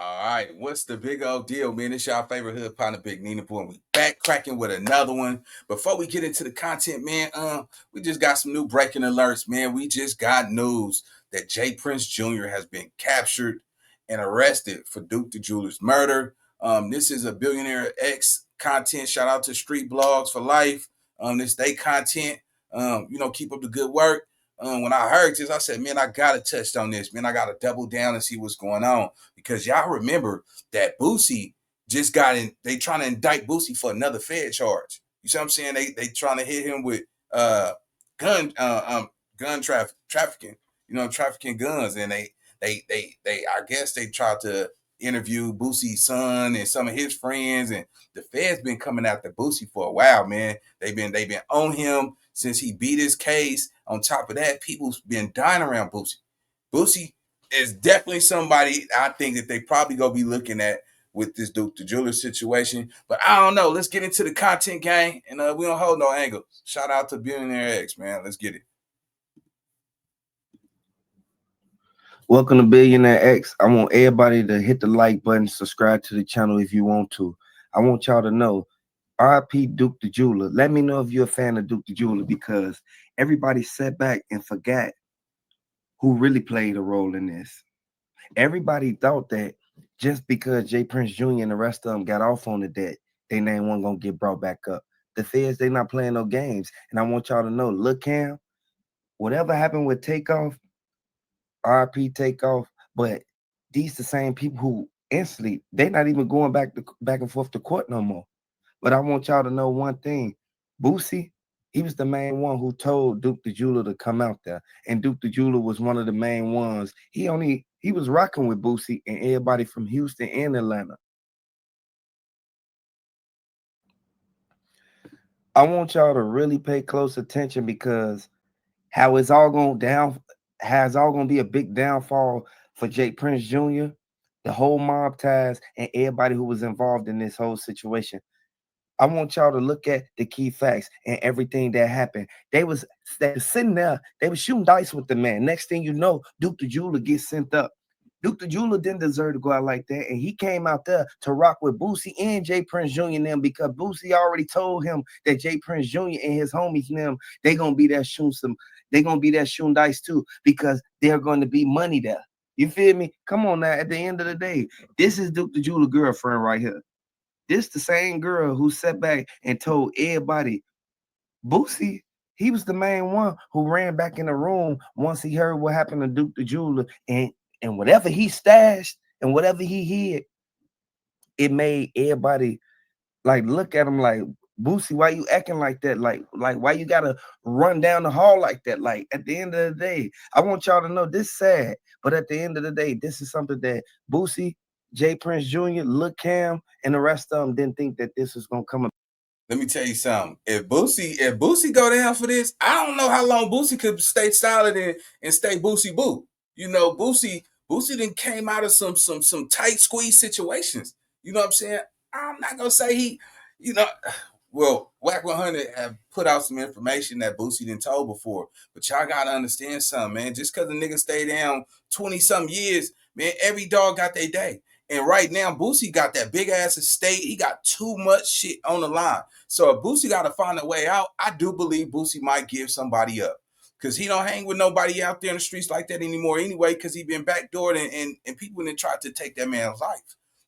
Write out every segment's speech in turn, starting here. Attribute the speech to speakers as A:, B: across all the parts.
A: All right, what's the big old deal, man? It's your favorite hood partner, Big Nina Boy, and we back cracking with another one. Before we get into the content, man, we just got some new breaking alerts, man. We just got news that Jay Prince Jr. has been captured and arrested for Duke the Jeweler's murder. This is a Billionaire X content. Shout out to Street Blogs for Life. This day content. Keep up the good work. When I heard this, I said, man, I gotta touch on this, man. I gotta double down and see what's going on because y'all remember that Boosie just got in. They trying to indict Boosie for another Fed charge. You see what I'm saying? They trying to hit him with gun gun trafficking. Trafficking guns, and they I guess they tried to interview Boosie's son and some of his friends, and the Fed's been coming after Boosie for a while, man. They've been on him since he beat his case. On top of that, people's been dying around Boosie. Boosie is definitely somebody I think that they probably gonna be looking at with this Duke the Jeweler situation. But I don't know. Let's get into the content gang, and we don't hold no angle. Shout out to Billionaire X, man. Let's get it.
B: Welcome to Billionaire X. I want everybody to hit the like button, subscribe to the channel if you want to. I want y'all to know, RIP Duke the Jeweler. Let me know if you're a fan of Duke the Jeweler because everybody sat back and forgot who really played a role in this. Everybody thought that just because Jay Prince Jr. and the rest of them got off on the debt, they name wasn't gonna get brought back up. The feds, they not playing no games. And I want y'all to know, look, Cam, whatever happened with Takeoff, RP Takeoff, but these the same people who instantly they not even going back and forth to court no more. But I want y'all to know one thing: Boosie, he was the main one who told Duke the Jeweler to come out there, and Duke the Jeweler was one of the main ones. He was rocking with Boosie and everybody from Houston and Atlanta. I want y'all to really pay close attention because how it's all going down, how it's all going to be a big downfall for Jake Prince Jr., the whole mob ties, and everybody who was involved in this whole situation. I want y'all to look at the key facts and everything that happened. They was sitting there, they was shooting dice with the man. Next thing you know, Duke the Jeweler gets sent up. Duke the Jeweler didn't deserve to go out like that, and he came out there to rock with Boosie and Jay Prince Jr. and them because Boosie already told him that Jay Prince Jr. and his homies and them they gonna be there shooting some, they gonna be there shooting dice too because they're going to be money there. You feel me? Come on now. At the end of the day, this is Duke the Jeweler girlfriend right here. This the same girl who sat back and told everybody, Boosie, he was the main one who ran back in the room once he heard what happened to Duke the Jeweler. And whatever he stashed and whatever he hid, it made everybody like look at him like, Boosie, why you acting like that? Like why you gotta run down the hall like that? Like at the end of the day, I want y'all to know this sad, but at the end of the day, this is something that Boosie, Jay Prince Jr., Lil Cam, and the rest of them didn't think that this was gonna come.
A: Let me tell you something. If Boosie go down for this, I don't know how long Boosie could stay solid and stay Boosie Boo. Boosie then came out of some tight squeeze situations. You know what I'm saying? I'm not gonna say you know, well, Whack 100 have put out some information that Boosie didn't told before, but y'all gotta understand something, man. Just because a nigga stay down 20 some years, man, every dog got their day. And right now, Boosie got that big ass estate. He got too much shit on the line. So if Boosie got to find a way out, I do believe Boosie might give somebody up because he don't hang with nobody out there in the streets like that anymore anyway because he been backdoored and people then tried to take that man's life.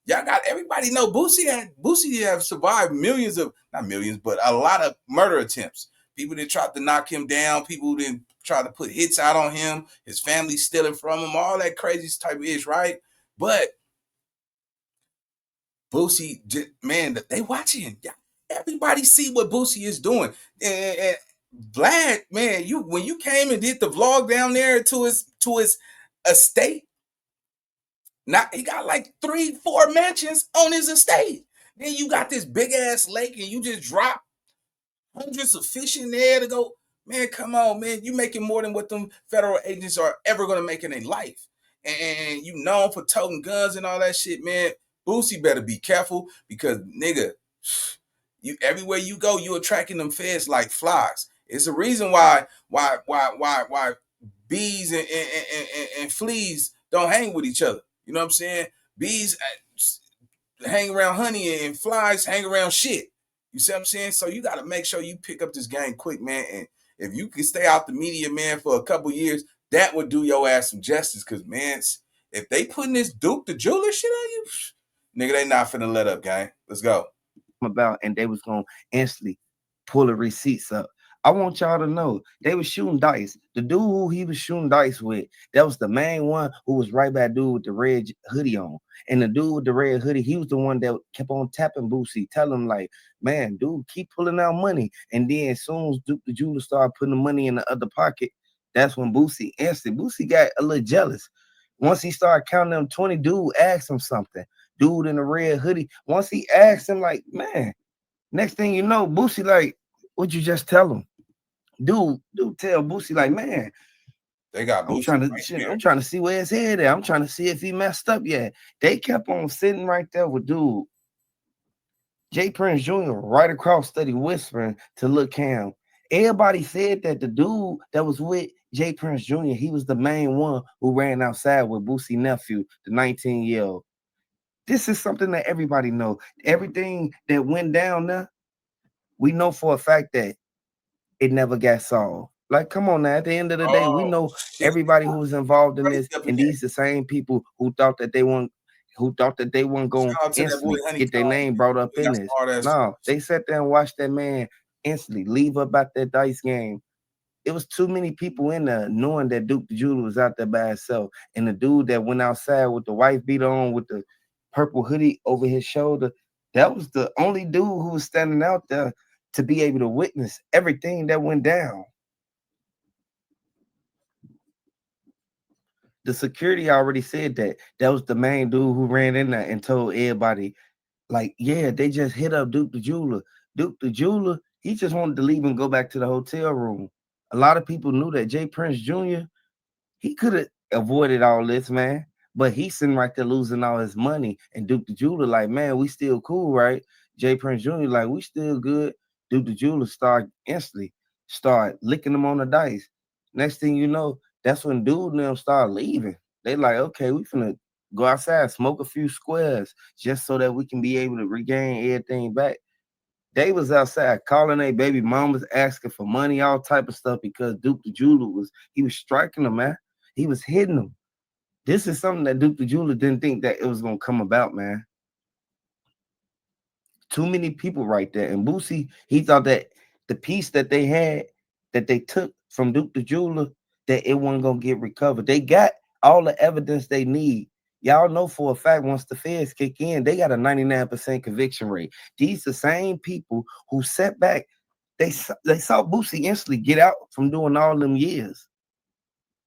A: Y'all got everybody know Boosie have survived millions of not millions but a lot of murder attempts. People that tried to knock him down, people that tried to put hits out on him, his family stealing from him, all that crazy type of ish, right? But Boosie, man, they watching. Yeah, everybody see what Boosie is doing. And Vlad, man, you when you came and did the vlog down there to his estate, now he got like 3, 4 mansions on his estate. Then you got this big ass lake, and you just drop hundreds of fish in there to go. Man, come on, man, you making more than what them federal agents are ever gonna make in their life. And you known for toting guns and all that shit, man. Boosie better be careful because nigga, you everywhere you go, you attracting them feds like flies. It's a reason why bees and fleas don't hang with each other. You know what I'm saying? bees hang around honey and flies hang around shit. You see what I'm saying? So you got to make sure you pick up this game quick, man. And if you can stay out the media, man, for a couple years, that would do your ass some justice. Because, man, if they putting this Duke the Jeweler shit on you, nigga, they not finna let up, gang. Let's go.
B: About, and they was gonna instantly pull the receipts up. I want y'all to know they was shooting dice. The dude who he was shooting dice with, that was the main one who was right by dude with the red hoodie on. And the dude with the red hoodie, he was the one that kept on tapping Boosie, tell him like, man, dude, keep pulling out money. And then as soon as Duke the Jeweler started putting the money in the other pocket, that's when Boosie got a little jealous. Once he started counting them 20, dude asked him something. Dude in the red hoodie, once he asked him, like, man, next thing you know, Boosie like, what'd you just tell him? Dude tell Boosie like, man,
A: they got
B: Boosie I'm trying to see where his head at. I'm trying to see if he messed up yet. They kept on sitting right there with dude. J. Prince Jr. right across study whispering to Lil Cam. Everybody said that the dude that was with J. Prince Jr., he was the main one who ran outside with Boosie nephew, the 19-year-old. This is something that everybody know. Everything that went down there, we know for a fact that it never got solved. Like, come on now. At the end of the day, we know everybody who was involved in this, and these the same people who thought that they weren't going to instantly get their name brought up in this. No, they sat there and watched that man instantly leave up out that dice game. It was too many people in there knowing that Duke the Jeweler was out there by himself. And the dude that went outside with the wife beater on with the purple hoodie over his shoulder, that was the only dude who was standing out there to be able to witness everything that went down. The security already said that was the main dude who ran in there and told everybody, like, yeah, they just hit up Duke the Jeweler. Duke the Jeweler, he just wanted to leave and go back to the hotel room. A lot of people knew that J. Prince Jr., he could have avoided all this, man. But he's sitting right there losing all his money. And Duke the Jeweler, like, man, we still cool, right? J. Prince Jr., like, we still good. Duke the Jeweler instantly start licking them on the dice. Next thing you know, that's when dude and them start leaving. They like, okay, we finna go outside, smoke a few squares just so that we can be able to regain everything back. They was outside calling their baby mamas, asking for money, all type of stuff, because Duke the Jeweler was striking them, man. He was hitting them. This is something that Duke the Jeweler didn't think that it was gonna come about, man. Too many people right there. And Boosie, he thought that the piece that they had, that they took from Duke the Jeweler, that it wasn't gonna get recovered. They got all the evidence they need. Y'all know for a fact, once the feds kick in, they got a 99% conviction rate. These the same people who sat back, they saw Boosie instantly get out from doing all them years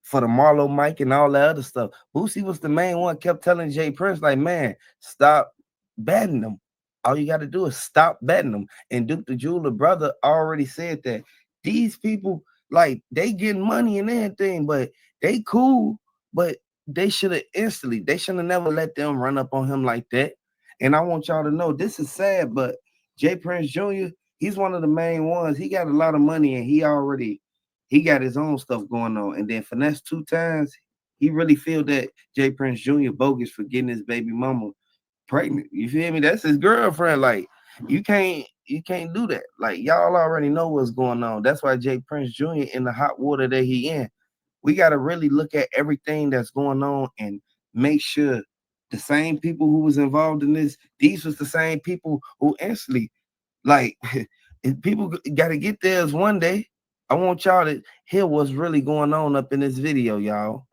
B: for the Marlo Mike and all that other stuff. Boosie was the main one, kept telling J. Prince, like, man, stop betting them. All you got to do is stop betting them. And Duke the Jeweler brother already said that these people, like, they getting money and everything, but they cool, but they should have never let them run up on him like that. And I want y'all to know, this is sad, but J. Prince Jr., he's one of the main ones. He got a lot of money, and he got his own stuff going on. And then Finesse 2 times, he really feel that J. Prince Jr. bogus for getting his baby mama pregnant. You feel me? That's his girlfriend. Like, you can't do that. Like, y'all already know what's going on. That's why J. Prince Jr. in the hot water that he in. We got to really look at everything that's going on and make sure the same people who was involved in this, these was the same people who instantly, like, people got to get theirs one day. I want y'all to hear what's really going on up in this video, y'all.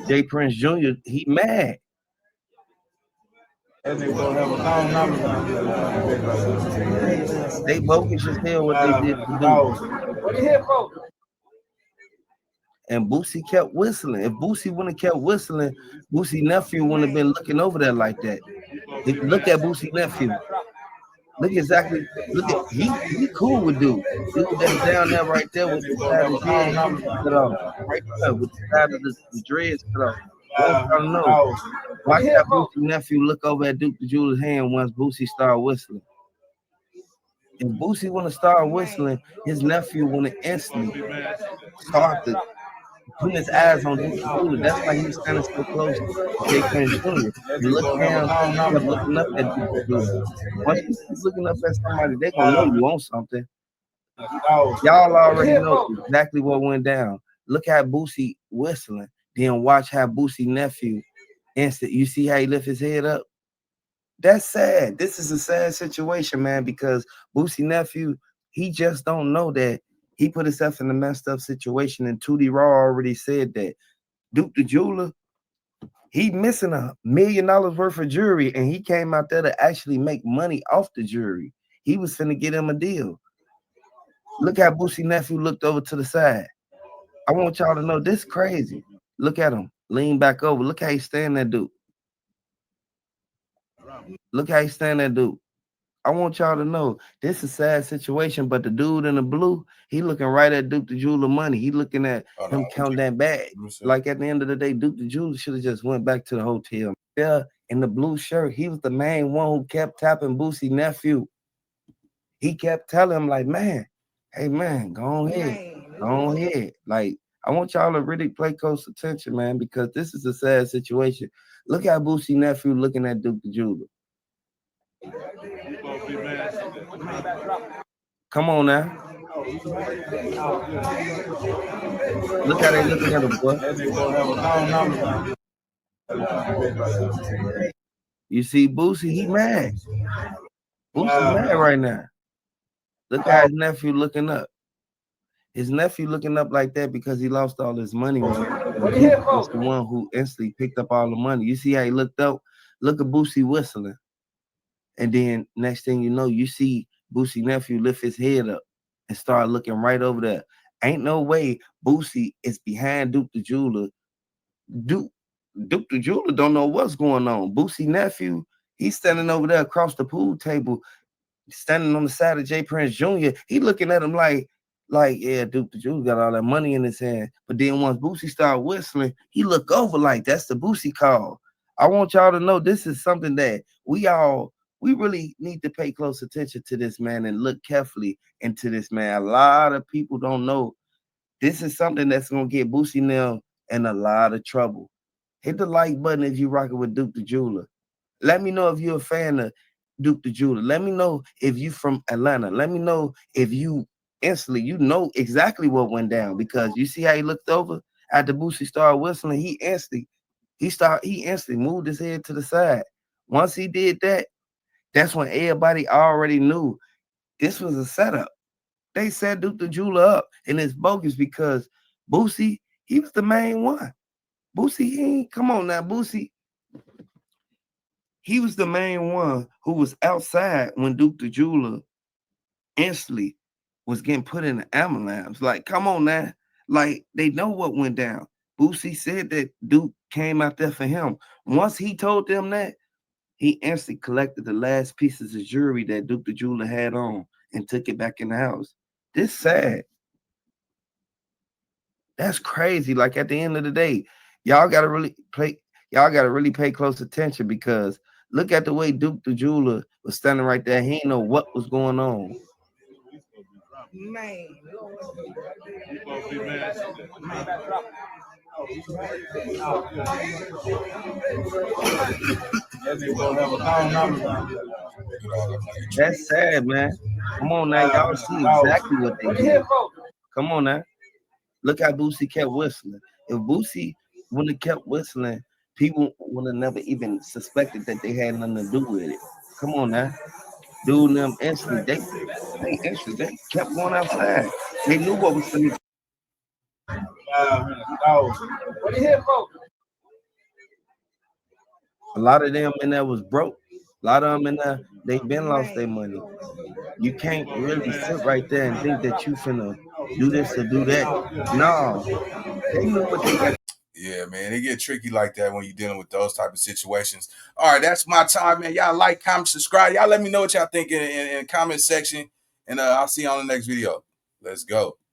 B: J. Prince Jr., he mad. They bogus as hell what they did to do. And Boosie kept whistling. If Boosie wouldn't have kept whistling, Boosie nephew wouldn't have been looking over there like that. Look at Boosie nephew. Look at he cool with dude. Dude that's down there right there with the side of his head cut off. Right there with the side of the dreads cut off. I don't know. Watch that Boosie nephew look over at Duke the Jeweler's hand once Boosie started whistling. If Boosie want to start whistling, his nephew want to instantly start to putting his eyes on Duke Jula. That's why he was standing so close to Jay Prince Jr. And look at him, he kept looking up at Duke Jula. Once you keep looking up at somebody, they gonna know you want something. Y'all already know exactly what went down. Look at Boosie whistling, then watch how Boosie nephew instant. You see how he lift his head up? That's sad. This is a sad situation, man, because Boosie nephew, he just don't know that he put himself in a messed up situation. And Tootie Raw already said that Duke the Jeweler, he missing $1 million worth of jewelry, and he came out there to actually make money off the jewelry. He was finna get him a deal. Look how Boosie nephew looked over to the side. I want y'all to know this crazy. Look at him. Lean back over. Look how he stand there, dude. Look how he stand there, dude. I want y'all to know this is a sad situation, but the dude in the blue, he looking right at Duke the Jeweler money. He looking at him count that bag. Like at the end of the day, Duke the Jeweler should have just went back to the hotel. Yeah, in the blue shirt, he was the main one who kept tapping Boosie nephew. He kept telling him like, man, hey man, go on ahead. Like, I want y'all to really pay close attention, man, because this is a sad situation. Look at Boosie nephew looking at Duke the Jeweler. Come on now. Look how they looking at him, boy. You see Boosie, he mad. Boosie's mad right now. Look how his nephew looking up. His nephew looking up like that because he lost all his money. He was the one who instantly picked up all the money. You see how he looked up? Look at Boosie whistling. And then next thing you know, you see Boosie nephew lift his head up and start looking right over there. Ain't no way Boosie is behind Duke the Jeweler. Duke the Jeweler don't know what's going on. Boosie nephew, he's standing over there across the pool table, standing on the side of Jay Prince Jr. He looking at him like, yeah, Duke the Jeweler got all that money in his hand. But then once Boosie started whistling, he look over like that's the Boosie call. I want y'all to know this is something that we really need to pay close attention to this, man, and look carefully into this, man. A lot of people don't know this is something that's going to get Boosie now in a lot of trouble. Hit the like button if you're rocking with Duke the Jeweler. Let me know if you're a fan of Duke the Jeweler. Let me know if you from Atlanta. Let me know if you instantly, you know exactly what went down, because you see how he looked over after Boosie started whistling. He instantly moved his head to the side. Once he did that, that's when everybody already knew this was a setup. They set Duke the Jeweler up, and it's bogus because Boosie, he was the main one. Boosie, come on now, Boosie. He was the main one who was outside when Duke the Jeweler instantly was getting put in the ambulance. Like, come on now. Like, they know what went down. Boosie said that Duke came out there for him. Once he told them that, he instantly collected the last pieces of jewelry that Duke the Jeweler had on and took it back in the house. This sad. That's crazy. Like, at the end of the day, y'all gotta really pay close attention, because look at the way Duke the Jeweler was standing right there. He didn't know what was going on. Man. That's sad, man. Come on now, y'all see exactly what they did. Come on now. Look how Boosie kept whistling. If Boosie wouldn't have kept whistling, people would have never even suspected that they had nothing to do with it. Come on now. Dude, them instantly, they kept going outside. They knew what was going to. A lot of them in there was broke. A lot of them in there, they been lost their money. You can't really sit right there and think that you finna do this or do that. No, they knew what they got.
A: Yeah, man, it get tricky like that when you're dealing with those type of situations. All right, that's my time, man. Y'all like, comment, subscribe. Y'all let me know what y'all think in the comment section, and I'll see you on the next video. Let's go.